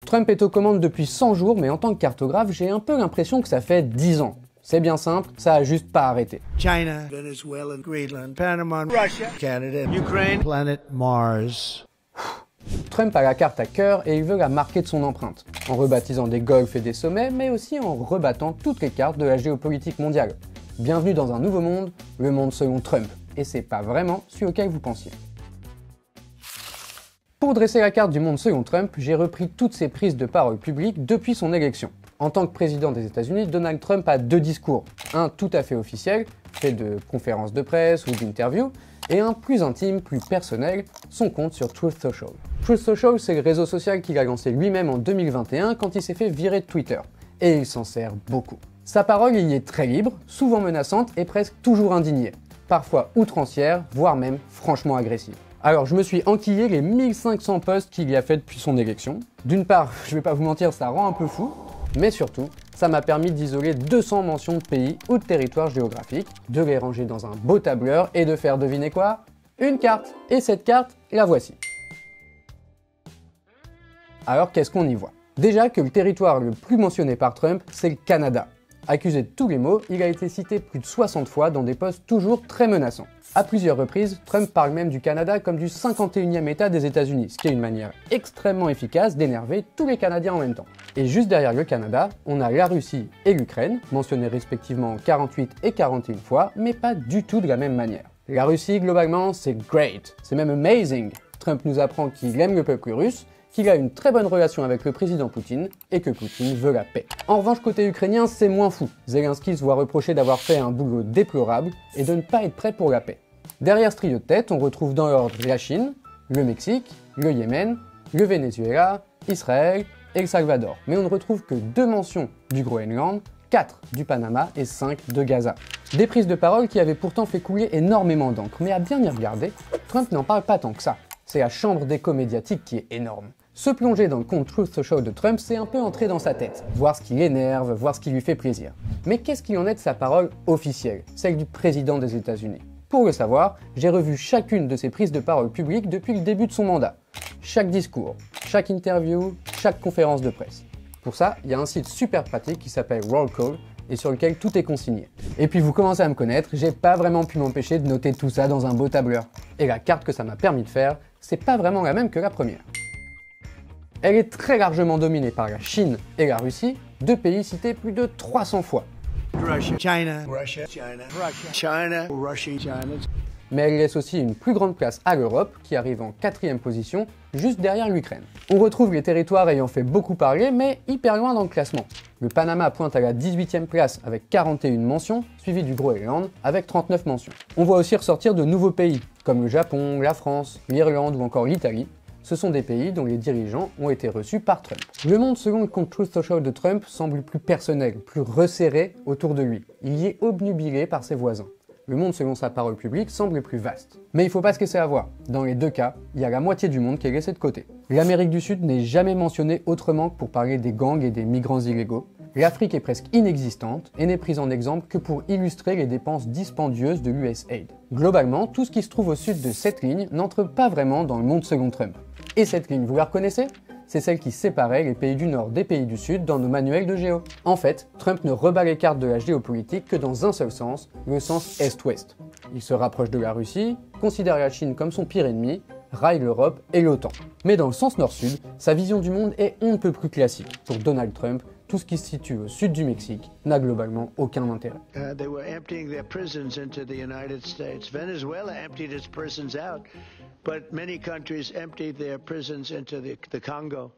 Trump est aux commandes depuis 100 jours, mais en tant que cartographe, j'ai un peu l'impression que ça fait 10 ans. C'est bien simple, ça a juste pas arrêté. China, Venezuela, Greenland, Panama, Russia, Canada, Ukraine, Planet Mars. Trump a la carte à cœur et il veut la marquer de son empreinte, en rebaptisant des golfs et des sommets, mais aussi en rebattant toutes les cartes de la géopolitique mondiale. Bienvenue dans un nouveau monde, le monde selon Trump, et c'est pas vraiment celui auquel vous pensiez. Pour dresser la carte du monde selon Trump, j'ai repris toutes ses prises de parole publiques depuis son élection. En tant que président des États-Unis, Donald Trump a deux discours. Un tout à fait officiel, fait de conférences de presse ou d'interviews, et un plus intime, plus personnel, son compte sur Truth Social. Truth Social, c'est le réseau social qu'il a lancé lui-même en 2021 quand il s'est fait virer de Twitter. Et il s'en sert beaucoup. Sa parole y est très libre, souvent menaçante et presque toujours indignée. Parfois outrancière, voire même franchement agressive. Alors je me suis enquillé les 1500 posts qu'il y a fait depuis son élection. D'une part, je vais pas vous mentir, ça rend un peu fou, mais surtout, ça m'a permis d'isoler 200 mentions de pays ou de territoires géographiques, de les ranger dans un beau tableur et de faire deviner quoi? Une carte. Et cette carte, la voici. Alors qu'est-ce qu'on y voit? Déjà que le territoire le plus mentionné par Trump, c'est le Canada. Accusé de tous les maux, il a été cité plus de 60 fois dans des posts toujours très menaçants. À plusieurs reprises, Trump parle même du Canada comme du 51e État des États-Unis, ce qui est une manière extrêmement efficace d'énerver tous les Canadiens en même temps. Et juste derrière le Canada, on a la Russie et l'Ukraine, mentionnés respectivement 48 et 41 fois, mais pas du tout de la même manière. La Russie, globalement, c'est great, c'est même amazing. Trump nous apprend qu'il aime le peuple russe, qu'il a une très bonne relation avec le président Poutine et que Poutine veut la paix. En revanche, côté ukrainien, c'est moins fou. Zelensky se voit reprocher d'avoir fait un boulot déplorable et de ne pas être prêt pour la paix. Derrière ce trio de tête, on retrouve dans l'ordre la Chine, le Mexique, le Yémen, le Venezuela, Israël et le Salvador. Mais on ne retrouve que 2 mentions du Groenland, 4 du Panama et 5 de Gaza. Des prises de parole qui avaient pourtant fait couler énormément d'encre, mais à bien y regarder, Trump n'en parle pas tant que ça. C'est la chambre d'écho médiatique qui est énorme. Se plonger dans le compte Truth Social de Trump, c'est un peu entrer dans sa tête, voir ce qui l'énerve, voir ce qui lui fait plaisir. Mais qu'est-ce qu'il en est de sa parole officielle, celle du président des États-Unis? Pour le savoir, j'ai revu chacune de ses prises de parole publiques depuis le début de son mandat. Chaque discours, chaque interview, chaque conférence de presse. Pour ça, il y a un site super pratique qui s'appelle Roll Call et sur lequel tout est consigné. Et puis vous commencez à me connaître, j'ai pas vraiment pu m'empêcher de noter tout ça dans un beau tableur. Et la carte que ça m'a permis de faire, c'est pas vraiment la même que la première. Elle est très largement dominée par la Chine et la Russie, deux pays cités plus de 300 fois. Russia, China, Russia, China, Russia, China, Russia, China. Mais elle laisse aussi une plus grande place à l'Europe, qui arrive en 4e position, juste derrière l'Ukraine. On retrouve les territoires ayant fait beaucoup parler, mais hyper loin dans le classement. Le Panama pointe à la 18e place avec 41 mentions, suivi du Groenland avec 39 mentions. On voit aussi ressortir de nouveaux pays, comme le Japon, la France, l'Irlande ou encore l'Italie. Ce sont des pays dont les dirigeants ont été reçus par Trump. Le monde selon le compte Truth Social de Trump semble plus personnel, plus resserré autour de lui. Il y est obnubilé par ses voisins. Le monde selon sa parole publique semble plus vaste. Mais il faut pas se laisser avoir. Dans les deux cas, il y a la moitié du monde qui est laissé de côté. L'Amérique du Sud n'est jamais mentionnée autrement que pour parler des gangs et des migrants illégaux. L'Afrique est presque inexistante et n'est prise en exemple que pour illustrer les dépenses dispendieuses de l'USAID. Globalement, tout ce qui se trouve au sud de cette ligne n'entre pas vraiment dans le monde selon Trump. Et cette ligne, vous la reconnaissez? C'est celle qui séparait les pays du Nord des pays du Sud dans nos manuels de géo. En fait, Trump ne rebat les cartes de la géopolitique que dans un seul sens, le sens Est-Ouest. Il se rapproche de la Russie, considère la Chine comme son pire ennemi, raille l'Europe et l'OTAN. Mais dans le sens Nord-Sud, sa vision du monde est on ne peut plus classique. Pour Donald Trump, tout ce qui se situe au sud du Mexique n'a globalement aucun intérêt. They were emptying their prisons into the United States. Venezuela emptied its prisons out, but many countries emptied their prisons into the Congo.